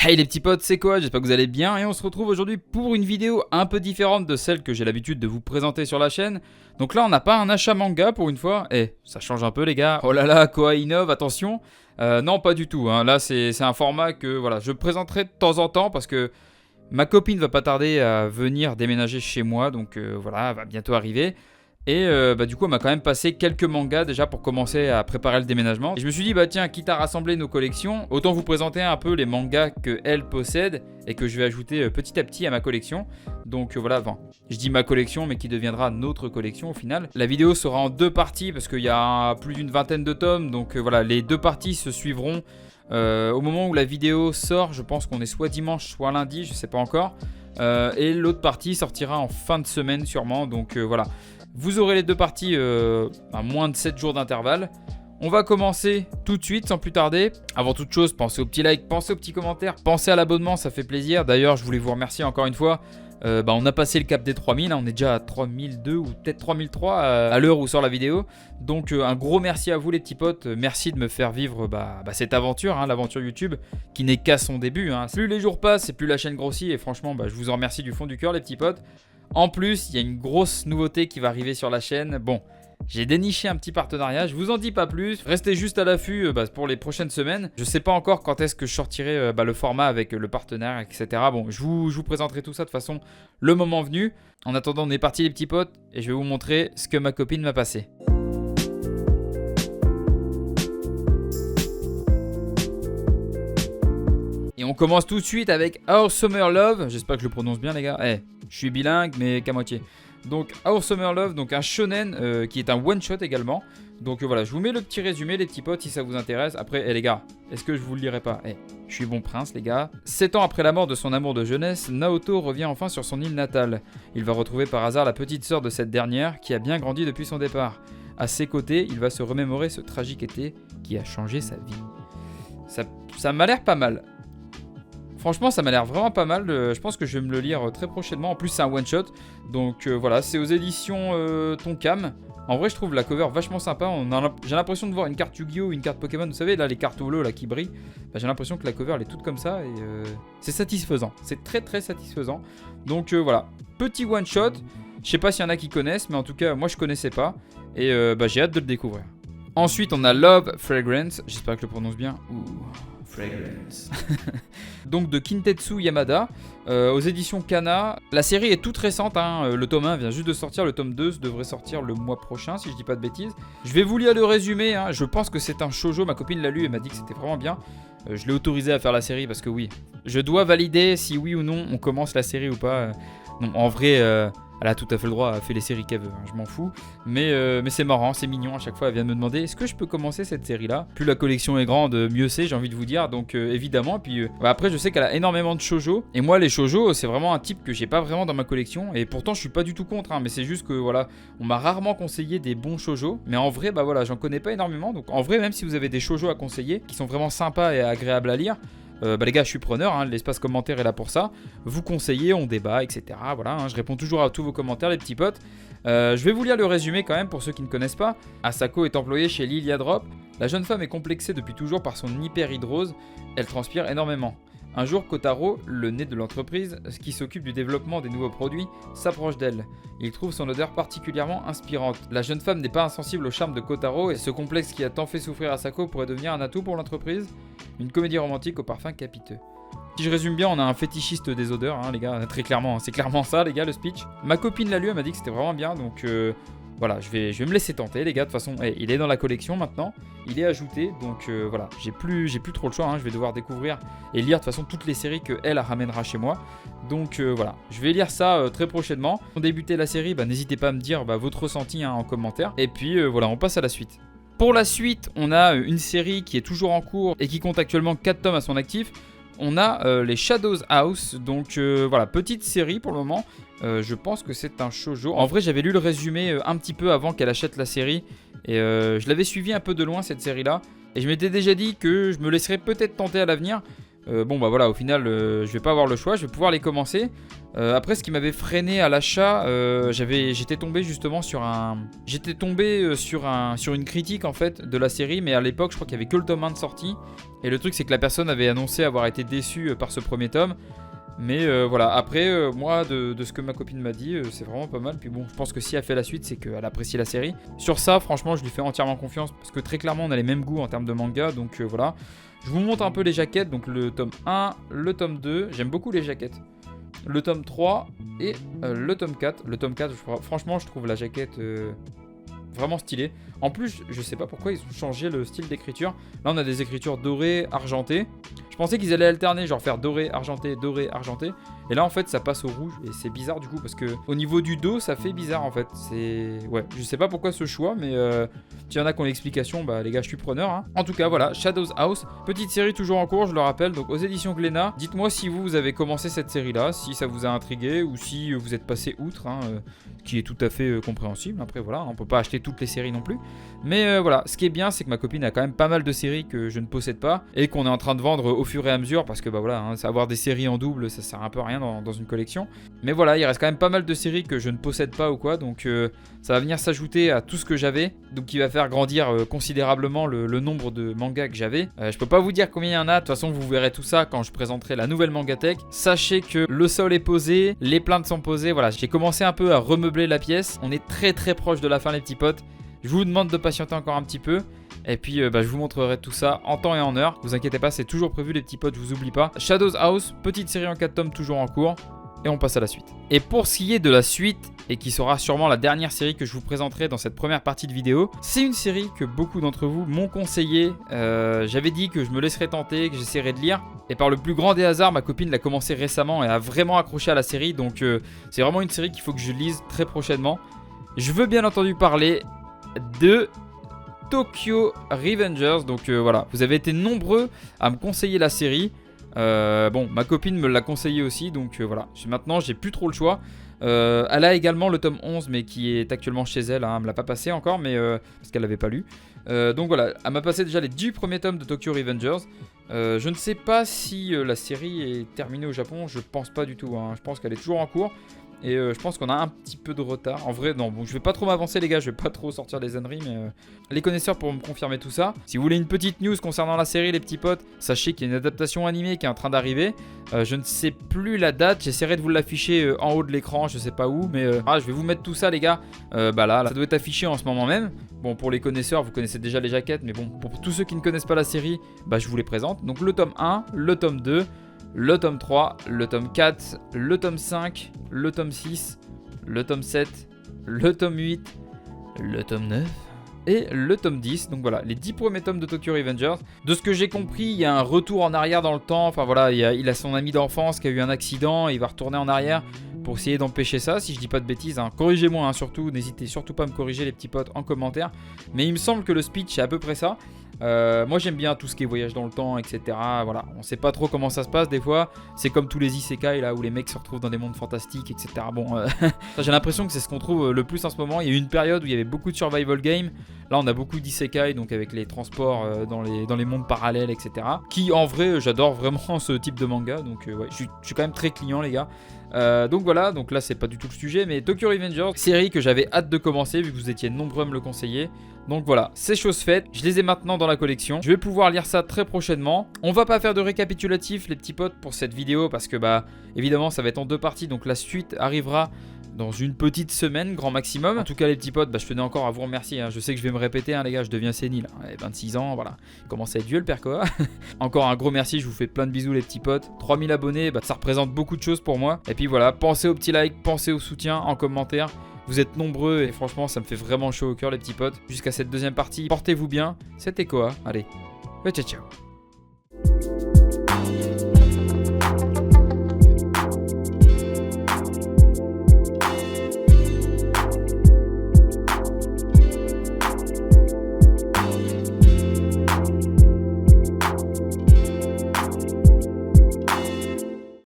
Hey les petits potes, c'est quoi? J'espère que vous allez bien et on se retrouve aujourd'hui pour une vidéo un peu différente de celle que j'ai l'habitude de vous présenter sur la chaîne. Donc là on n'a pas un achat manga pour une fois. Ça change un peu les gars. Oh là là, Koa innove, attention. Non pas du tout, hein. Là c'est un format que voilà, je présenterai de temps en temps parce que ma copine va pas tarder à venir déménager chez moi. Donc voilà, elle va bientôt arriver. Et du coup, elle m'a quand même passé quelques mangas déjà pour commencer à préparer le déménagement. Et je me suis dit, bah tiens, quitte à rassembler nos collections, autant vous présenter un peu les mangas qu'elle possède et que je vais ajouter petit à petit à ma collection. Donc voilà, enfin, je dis ma collection, mais qui deviendra notre collection au final. La vidéo sera en deux parties parce qu'il y a plus d'une vingtaine de tomes. Donc voilà, les deux parties se suivront au moment où la vidéo sort. Je pense qu'on est soit dimanche, soit lundi, je sais pas encore. Et l'autre partie sortira en fin de semaine sûrement. Donc voilà. Vous aurez les deux parties à moins de 7 jours d'intervalle. On va commencer tout de suite sans plus tarder. Avant toute chose, pensez au petit like, pensez aux petits commentaires, pensez à l'abonnement, ça fait plaisir. D'ailleurs, je voulais vous remercier encore une fois. On a passé le cap des 3000, hein, on est déjà à 3002 ou peut-être 3003 à l'heure où sort la vidéo. Donc un gros merci à vous les petits potes, merci de me faire vivre cette aventure, hein, l'aventure YouTube qui n'est qu'à son début. Hein. Plus les jours passent et plus la chaîne grossit et franchement je vous en remercie du fond du cœur les petits potes. En plus, il y a une grosse nouveauté qui va arriver sur la chaîne. Bon, j'ai déniché un petit partenariat, je vous en dis pas plus. Restez juste à l'affût pour les prochaines semaines. Je sais pas encore quand est-ce que je sortirai le format avec le partenaire, etc. Bon, je vous présenterai tout ça de façon le moment venu. En attendant, on est parti les petits potes et je vais vous montrer ce que ma copine m'a passé. Et on commence tout de suite avec Our Summer Love. J'espère que je le prononce bien les gars. Je suis bilingue mais qu'à moitié. Donc Our Summer Love, donc un shonen qui est un one shot également. Donc voilà, je vous mets le petit résumé les petits potes si ça vous intéresse. Après les gars, est-ce que je vous le lirai pas? Je suis bon prince les gars. 7 ans après la mort de son amour de jeunesse, Naoto revient enfin sur son île natale. Il va retrouver par hasard la petite sœur de cette dernière qui a bien grandi depuis son départ. À ses côtés, il va se remémorer ce tragique été qui a changé sa vie. Ça m'a l'air pas mal. Franchement, ça m'a l'air vraiment pas mal. Je pense que je vais me le lire très prochainement. En plus, c'est un one-shot. Donc voilà, c'est aux éditions Tonkam. En vrai, je trouve la cover vachement sympa. J'ai l'impression de voir une carte Yu-Gi-Oh! Ou une carte Pokémon. Vous savez, là, les cartes holo là, qui brillent. J'ai l'impression que la cover, elle est toute comme ça. Et c'est satisfaisant. C'est très, très satisfaisant. Donc voilà, petit one-shot. Je sais pas s'il y en a qui connaissent. Mais en tout cas, moi, je connaissais pas. Et j'ai hâte de le découvrir. Ensuite, on a Love Fragrance. J'espère que je le prononce bien. Fragrance. Donc de Kintetsu Yamada, aux éditions Kana. La série est toute récente, hein. Le tome 1 vient juste de sortir, le tome 2 devrait sortir le mois prochain si je dis pas de bêtises. Je vais vous lire le résumé, hein. Je pense que c'est un shoujo, ma copine l'a lu et m'a dit que c'était vraiment bien. Je l'ai autorisé à faire la série parce que oui, je dois valider si oui ou non on commence la série ou pas. Non, en vrai... elle a tout à fait le droit à faire les séries qu'elle veut, hein, je m'en fous. Mais c'est marrant, c'est mignon. À chaque fois, elle vient de me demander est-ce que je peux commencer cette série-là. Plus la collection est grande, mieux c'est, j'ai envie de vous dire. Donc évidemment. Et puis après, je sais qu'elle a énormément de shoujo. Et moi, les shoujo, c'est vraiment un type que j'ai pas vraiment dans ma collection. Et pourtant, je suis pas du tout contre. Hein, mais c'est juste que voilà, on m'a rarement conseillé des bons shoujo. Mais en vrai, voilà, j'en connais pas énormément. Donc en vrai, même si vous avez des shoujo à conseiller, qui sont vraiment sympas et agréables à lire. Les gars, je suis preneur, hein, l'espace commentaire est là pour ça. Vous conseillez, on débat, etc. Voilà, hein, je réponds toujours à tous vos commentaires, les petits potes. Je vais vous lire le résumé quand même pour ceux qui ne connaissent pas. Asako est employée chez Lilia Drop. La jeune femme est complexée depuis toujours par son hyperhydrose. Elle transpire énormément. Un jour, Kotaro, le nez de l'entreprise, qui s'occupe du développement des nouveaux produits, s'approche d'elle. Il trouve son odeur particulièrement inspirante. La jeune femme n'est pas insensible au charme de Kotaro et ce complexe qui a tant fait souffrir Asako pourrait devenir un atout pour l'entreprise. Une comédie romantique au parfum capiteux. Si je résume bien, on a un fétichiste des odeurs, hein, les gars, très clairement. C'est clairement ça, les gars, le speech. Ma copine l'a lu, elle m'a dit que c'était vraiment bien, donc... Voilà, je vais me laisser tenter les gars, de toute façon, il est dans la collection maintenant, il est ajouté, donc voilà, j'ai plus trop le choix, hein, je vais devoir découvrir et lire de toute façon toutes les séries qu'elle ramènera chez moi, donc voilà, je vais lire ça très prochainement. Pour débuter la série, n'hésitez pas à me dire votre ressenti en commentaire, et puis voilà, on passe à la suite. Pour la suite, on a une série qui est toujours en cours et qui compte actuellement 4 tomes à son actif. On a les Shadows House, donc voilà, petite série pour le moment. Je pense que c'est un shoujo. En vrai, j'avais lu le résumé un petit peu avant qu'elle achète la série. Et je l'avais suivi un peu de loin, cette série-là. Et je m'étais déjà dit que je me laisserais peut-être tenter à l'avenir. Bon bah voilà, au final je vais pas avoir le choix, je vais pouvoir les commencer. Après, ce qui m'avait freiné à l'achat, j'étais tombé justement sur sur une critique en fait de la série, mais à l'époque je crois qu'il y avait que le tome 1 de sortie. Et le truc c'est que la personne avait annoncé avoir été déçue par ce premier tome. Mais voilà, après moi de ce que ma copine m'a dit, c'est vraiment pas mal. Puis bon, je pense que si elle fait la suite, c'est qu'elle apprécie la série. Sur ça, franchement, je lui fais entièrement confiance parce que très clairement, on a les mêmes goûts en termes de manga. Donc voilà, je vous montre un peu les jaquettes. Donc le tome 1, le tome 2, j'aime beaucoup les jaquettes. Le tome 3 et le tome 4. Le tome 4, franchement, je trouve la jaquette vraiment stylée. En plus, je sais pas pourquoi ils ont changé le style d'écriture. Là, on a des écritures dorées, argentées. Je pensais qu'ils allaient alterner, genre faire doré, argenté, doré, argenté. Et là, en fait, ça passe au rouge. Et c'est bizarre du coup, parce que au niveau du dos, ça fait bizarre en fait. Ouais, je sais pas pourquoi ce choix, mais s'il y en a qui ont l'explication, bah les gars, je suis preneur. Hein. En tout cas, voilà, Shadows House. Petite série toujours en cours, je le rappelle, donc aux éditions Glénat. Dites-moi si vous avez commencé cette série-là, si ça vous a intrigué ou si vous êtes passé outre, hein, qui est tout à fait compréhensible. Après, voilà, on peut pas acheter toutes les séries non plus. Mais voilà, ce qui est bien, c'est que ma copine a quand même pas mal de séries que je ne possède pas et qu'on est en train de vendre au fur et à mesure parce que bah voilà, hein, avoir des séries en double, ça sert un peu à rien dans une collection. Mais voilà, il reste quand même pas mal de séries que je ne possède pas ou quoi, donc ça va venir s'ajouter à tout ce que j'avais, donc qui va faire grandir considérablement le nombre de mangas que j'avais. Je peux pas vous dire combien il y en a, de toute façon vous verrez tout ça quand je présenterai la nouvelle Mangatech. Sachez que le sol est posé, les plaintes sont posées, voilà, j'ai commencé un peu à remeubler la pièce. On est très très proche de la fin les petits potes. Je vous demande de patienter encore un petit peu. Et puis je vous montrerai tout ça en temps et en heure. Vous inquiétez pas, c'est toujours prévu les petits potes, je vous oublie pas. Shadows House, petite série en 4 tomes toujours en cours. Et on passe à la suite. Et pour ce qui est de la suite, et qui sera sûrement la dernière série que je vous présenterai dans cette première partie de vidéo, c'est une série que beaucoup d'entre vous m'ont conseillé. J'avais dit que je me laisserais tenter, que j'essaierais de lire. Et par le plus grand des hasards, ma copine l'a commencé récemment et a vraiment accroché à la série. Donc c'est vraiment une série qu'il faut que je lise très prochainement. Je veux bien entendu parler de Tokyo Revengers. Donc voilà, vous avez été nombreux à me conseiller la série. Bon, ma copine me l'a conseillé aussi, donc voilà. Maintenant, j'ai plus trop le choix. Elle a également le tome 11, mais qui est actuellement chez elle. Hein. Elle me l'a pas passé encore, mais parce qu'elle l'avait pas lu. Donc voilà, elle m'a passé déjà les 10 premiers tomes de Tokyo Revengers. Je ne sais pas si la série est terminée au Japon. Je pense pas du tout. Hein. Je pense qu'elle est toujours en cours. Et je pense qu'on a un petit peu de retard. En vrai, non, bon, je vais pas trop m'avancer les gars, je vais pas trop sortir des âneries, mais les connaisseurs pourront me confirmer tout ça. Si vous voulez une petite news concernant la série les petits potes, sachez qu'il y a une adaptation animée qui est en train d'arriver. Je ne sais plus la date, j'essaierai de vous l'afficher en haut de l'écran, je sais pas où, mais je vais vous mettre tout ça les gars. Bah là, ça doit être affiché en ce moment même. Bon, pour les connaisseurs, vous connaissez déjà les jaquettes, mais bon, pour tous ceux qui ne connaissent pas la série, bah je vous les présente. Donc le tome 1, le tome 2, le tome 3, le tome 4, le tome 5, le tome 6, le tome 7, le tome 8, le tome 9 et le tome 10. Donc voilà, les 10 premiers tomes de Tokyo Revengers. De ce que j'ai compris, il y a un retour en arrière dans le temps. Enfin voilà, il a son ami d'enfance qui a eu un accident et il va retourner en arrière pour essayer d'empêcher ça, si je dis pas de bêtises. Hein. Corrigez-moi hein, surtout, n'hésitez surtout pas à me corriger les petits potes en commentaire. Mais il me semble que le speech est à peu près ça. Moi j'aime bien tout ce qui est voyage dans le temps, etc. Voilà, on sait pas trop comment ça se passe des fois. C'est comme tous les isekai là où les mecs se retrouvent dans des mondes fantastiques, etc. Bon, j'ai l'impression que c'est ce qu'on trouve le plus en ce moment. Il y a eu une période où il y avait beaucoup de survival game. Là on a beaucoup d'isekai, donc avec les transports dans les mondes parallèles, etc. Qui en vrai j'adore vraiment ce type de manga. Donc ouais, je suis quand même très client les gars. Donc voilà, donc là c'est pas du tout le sujet, mais Tokyo Revengers, série que j'avais hâte de commencer vu que vous étiez nombreux à me le conseiller. Donc voilà, c'est chose faite, je les ai maintenant dans la collection. Je vais pouvoir lire ça très prochainement. On va pas faire de récapitulatif les petits potes pour cette vidéo parce que bah évidemment ça va être en 2 parties, donc la suite arrivera dans une petite semaine, grand maximum. En tout cas les petits potes, bah, je tenais encore à vous remercier. Hein. Je sais que je vais me répéter hein, les gars, je deviens sénile. Hein. 26 ans, voilà. Il commence à être vieux le père quoi. Encore un gros merci, je vous fais plein de bisous les petits potes. 3000 abonnés, bah, ça représente beaucoup de choses pour moi. Et puis voilà, pensez aux petits likes, pensez au soutien en commentaire. Vous êtes nombreux et franchement ça me fait vraiment chaud au cœur les petits potes. Jusqu'à cette deuxième partie, portez-vous bien. C'était quoi? Allez, ciao ciao.